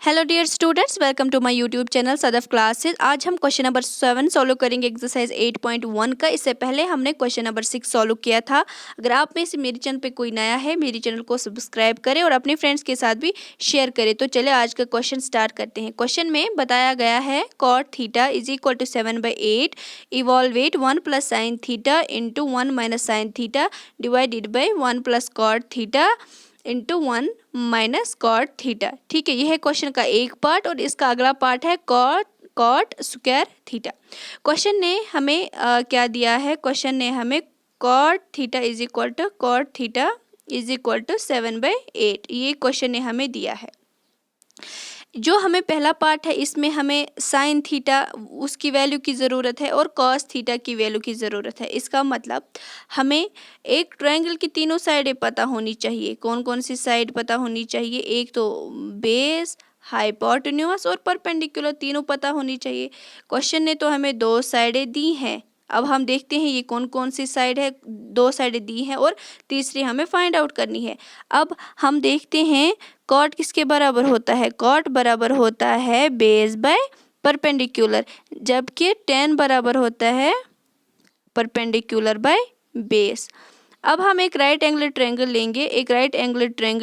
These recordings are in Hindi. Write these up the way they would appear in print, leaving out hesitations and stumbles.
Hello dear students, welcome to my YouTube channel Sadaf classes. आज हम क्वेश्चन नंबर 7 सॉल्व करेंगे एक्सरसाइज 8.1 का। इससे पहले हमने क्वेश्चन नंबर 6 सॉल्व किया था। अगर आप में से मेरे चैनल पे कोई नया है, मेरे चैनल को सब्सक्राइब करें और अपने फ्रेंड्स के साथ भी शेयर करें। तो चलिए आज का क्वेश्चन स्टार्ट करते हैं। क्वेश्चन में बताया गया है cot theta is equal to 7/8 evaluate 1 plus sine theta into 1 minus sine theta divided by 1 plus cot theta into 1 minus cot theta. ठीक है, यह है क्वेश्चन का एक पार्ट और इसका अगला पार्ट है कॉट स्क्वायर थीटा। क्वेश्चन ने हमें क्या दिया है? क्वेश्चन ने हमें cot theta is equal to 7/8 ये क्वेश्चन ने हमें दिया है। जो हमें पहला पार्ट है इसमें हमें साइन थीटा उसकी वैल्यू की ज़रूरत है और कॉस थीटा की वैल्यू की ज़रूरत है। इसका मतलब हमें एक ट्रायंगल की तीनों साइडें पता होनी चाहिए। कौन कौन सी साइड पता होनी चाहिए? एक तो बेस, हाइपोटेन्यूज और परपेंडिकुलर, तीनों पता होनी चाहिए। क्वेश्चन ने तो हमें दो साइडें दी हैं। अब हम देखते हैं ये कौन कौन सी साइड है। दो साइडें दी हैं और तीसरी हमें फाइंड आउट करनी है। अब हम देखते हैं कॉट किसके बराबर होता है? कॉट बराबर होता है बेस बाय परपेंडिकुलर, जबकि tan बराबर होता है परपेंडिकुलर बाय बेस। अब हम एक राइट एंगल ट्रायंगल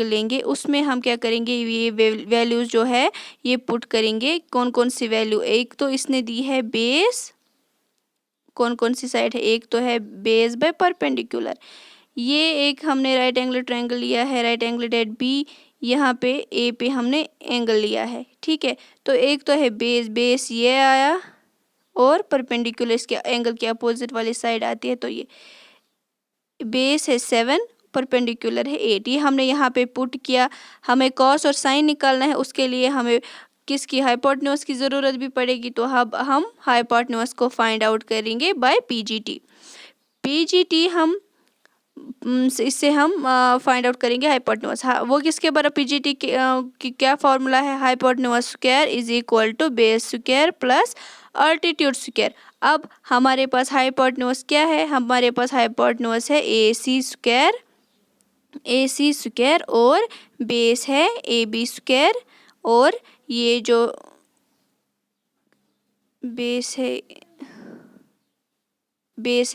लेंगे। उसमें हम क्या करेंगे? ये वैल्यूज जो है ये पुट करेंगे। कौन कौन सी वैल्यू? एक तो इसने दी है बेस, कौन कौन सी साइड है? एक तो है बेस बाय परपेंडिकुलर। ये एक हमने राइट एंगल ट्रायंगल लिया है, राइट एंगल एट बी। यहाँ पे ए पे हमने एंगल लिया है। ठीक है, तो एक तो है बेस ये आया और परपेंडिकुलर इसके एंगल के अपोजिट वाली साइड आती है। तो ये बेस है 7, परपेंडिकुलर है 8। ये हमने यहाँ पे पुट किया। हमें कॉस और साइन निकालना है, उसके लिए हमें किसकी? हाइपोटेन्यूज की ज़रूरत भी पड़ेगी। तो अब हम हाइपोटेन्यूज को फाइंड आउट करेंगे बाय पीजीटी हम इससे हम फाइंड आउट करेंगे हाइपोटेन्यूज। हाँ, वो किसके बराबर? पीजीटी की क्या फॉर्मूला है? Hypotenuse square is equal to base square plus altitude square. अब हमारे पास हाइपोटेन्यूज क्या है? हमारे पास हाइपोटेन्यूज है ए सी स्क्वायर और बेस है ए बी स्क्वायर और ये जो बेस है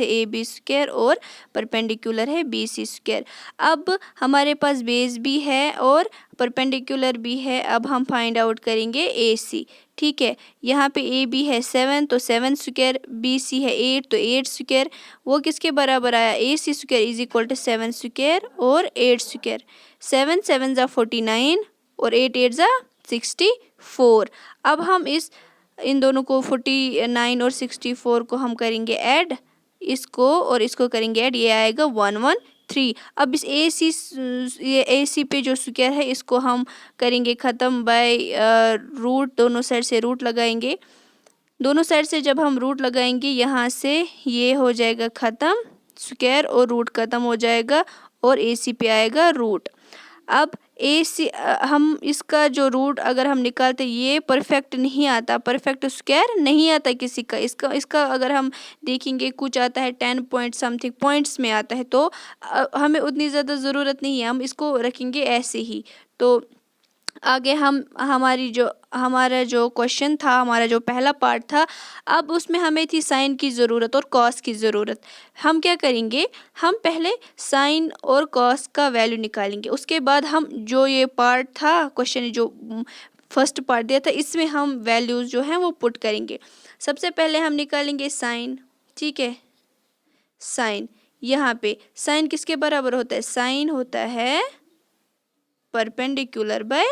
ए बी स्क्वायर और परपेंडिकुलर है बी सी स्क्वायर। अब हमारे पास बेस भी है और परपेंडिकुलर भी है। अब हम फाइंड आउट करेंगे ए सी। ठीक है, यहाँ पे ए बी है 7 तो 7 स्क्वायर, बी सी है 8 तो 8 स्क्वायर। वो किसके बराबर आया? A C square is equal to 7 square और 8 स्क्वायर। 7 7 ज़ा 49 और 8 8 ज़ा 64। अब हम इन दोनों को 49 और 64 को हम करेंगे ऐड, इसको और इसको करेंगे ऐड, ये आएगा 113। अब इस ए सी पे जो स्क्वायर है इसको हम करेंगे ख़त्म बाय रूट। दोनों साइड से रूट लगाएंगे। दोनों साइड से जब हम रूट लगाएंगे यहाँ से ये हो जाएगा ख़त्म, स्क्वायर और रूट ख़त्म हो जाएगा और ए सी पे आएगा रूट। अब ए सी हम इसका जो रूट अगर हम निकालते, ये परफेक्ट नहीं आता, परफेक्ट स्क्वायर नहीं आता किसी का। इसका अगर हम देखेंगे कुछ आता है 10 पॉइंट समथिंग पॉइंट्स में आता है। तो हमें उतनी ज़्यादा ज़रूरत नहीं है, हम इसको रखेंगे ऐसे ही। तो आगे हमारा जो क्वेश्चन था, हमारा जो पहला पार्ट था, अब उसमें हमें थी साइन की ज़रूरत और कॉस की ज़रूरत। हम क्या करेंगे? हम पहले साइन और कॉस का वैल्यू निकालेंगे। उसके बाद हम जो ये पार्ट था क्वेश्चन, जो फर्स्ट पार्ट दिया था, इसमें हम वैल्यूज़ जो हैं वो पुट करेंगे। सबसे पहले हम निकालेंगे साइन। ठीक है, साइन, यहाँ पे साइन किसके बराबर होता है? साइन होता है परपेंडिकुलर बाय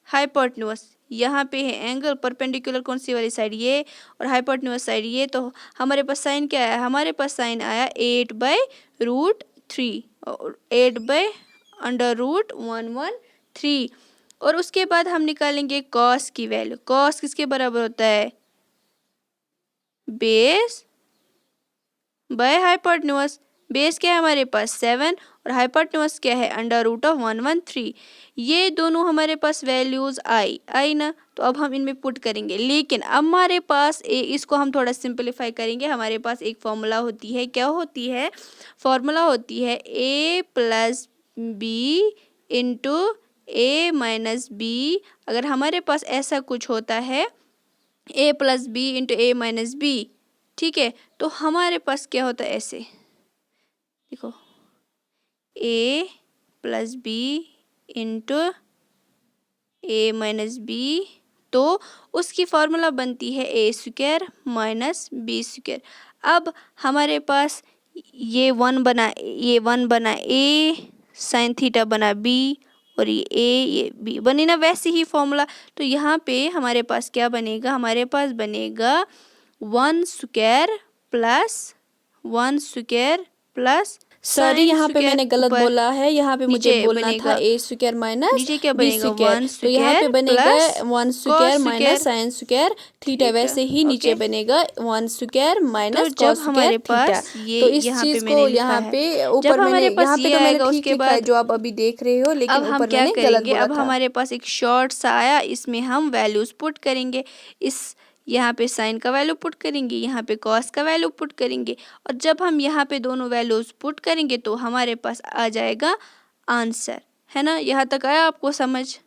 हाइपोटेन्यूज। यहाँ पे है एंगल, परपेंडिकुलर कौन सी वाली साइड? ये, और हाइपोटेन्यूज साइड ये। तो हमारे पास साइन क्या आया? हमारे पास साइन आया 8/√3 और 8/√113। और उसके बाद हम निकालेंगे कॉस की वैल्यू। कॉस किसके बराबर होता है? Base by hypotenuse. बेस क्या है हमारे पास? 7 और हाइपोटेन्यूज क्या है? √113। ये दोनों हमारे पास वैल्यूज आई ना। तो अब हम इनमें पुट करेंगे, लेकिन अब हमारे पास इसको हम थोड़ा सिंपलीफाई करेंगे। हमारे पास एक फॉर्मूला होती है, क्या होती है? फॉर्मूला होती है a + b × A minus B, अगर हमारे पास ऐसा कुछ होता है A plus B into A minus B, ठीक है, तो हमारे पास क्या होता है ऐसे, देखो ए plus B into A minus B, तो उसकी फॉर्मूला बनती है ए स्क्वायर माइनस बी स्क्वायर। अब हमारे पास ये वन बना ए, साइन थीटा बना बी, और ये बी बनी ना, वैसे ही फॉर्मूला। तो यहाँ पे हमारे पास क्या बनेगा, हमारे पास बनेगा वन स्क्वायर प्लस सॉरी, यहाँ पे मैंने गलत बोला है, यहाँ पे मुझे बोलना था ए स्क्वायर माइनस नीचे क्या बी बनेगा, स्क्वायर, वन तो यहाँ पे स्क्वायर बनेगा plus one square cos minus square sine square theta, theta, वैसे ही नीचे ओके। बनेगा वन स्क्वायर तो माइनस जब कॉस स्क्वायर हमारे थीटा। पास ये तो इस यहाँ पे चीज को मैंने लिखा यहाँ है, पे जब ऊपर मैंने, हमारे पास यहाँ पे ये तो मैंने आएगा ठीक उसके लिखा है बाद जो आप अभी देख रहे हो, लेकिन अब हम ऊपर क्या मैंने गलत करेंगे, बोला अब था। हमारे पास एक शॉर्ट सा आया, इसमें हम वैल्यूज पुट करेंगे। इस यहाँ पे साइन का वैल्यू पुट करेंगे, यहाँ पे कॉस का वैल्यू पुट करेंगे, और जब हम यहाँ पे दोनों वैल्यूज पुट करेंगे तो हमारे पास आ जाएगा आंसर, है ना। यहाँ तक आया आपको समझ?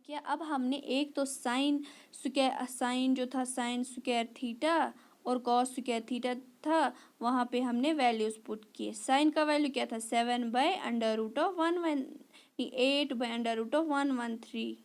क्या अब हमने एक तो साइन जो था साइन स्क्वायर थीटा और कॉस स्क्वायर थीटा था, वहाँ पे हमने वैल्यूज पुट किए। साइन का वैल्यू क्या था, 7/√113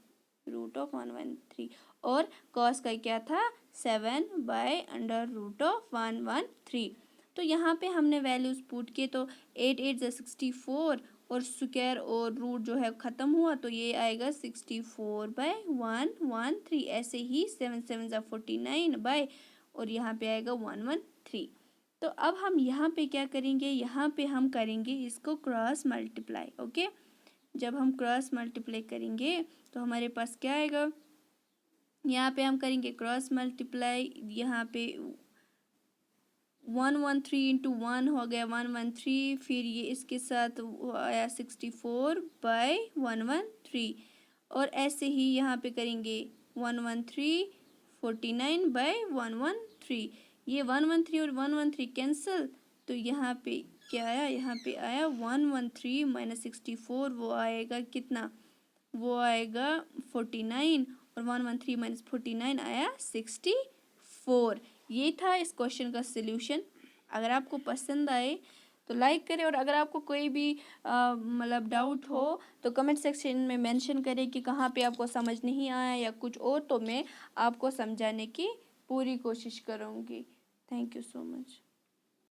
और कॉस का क्या था 7/√113। तो यहाँ पे हमने वैल्यूज पुट किए, तो 8 8 ज़ा 64 और स्क्वायर और रूट जो है ख़त्म हुआ, तो ये आएगा 64/113। ऐसे ही 7 7 ज़ा 49 बाय, और यहाँ पे आएगा 113। तो अब हम यहाँ पे क्या करेंगे, यहाँ पे हम करेंगे इसको क्रॉस मल्टीप्लाई, ओके। जब हम क्रॉस मल्टीप्लाई करेंगे तो हमारे पास क्या आएगा, यहाँ पे हम करेंगे क्रॉस मल्टीप्लाई, यहाँ पे 113 इंटू 1 हो गया 113, फिर ये इसके साथ आया 64/113, और ऐसे ही यहाँ पे करेंगे 113 49/113, ये 113 और 113 कैंसिल, तो यहाँ पे क्या आया, यहाँ पे आया 113 माइनस 64, वो आएगा कितना, वो आएगा 49, और 113 माइनस 49 आया 64। ये था इस क्वेश्चन का सल्यूशन। अगर आपको पसंद आए तो लाइक करें, और अगर आपको कोई भी मतलब डाउट हो तो कमेंट सेक्शन में मेंशन करें कि कहाँ पे आपको समझ नहीं आया या कुछ और, तो मैं आपको समझाने की पूरी कोशिश करूँगी। Thank you so much.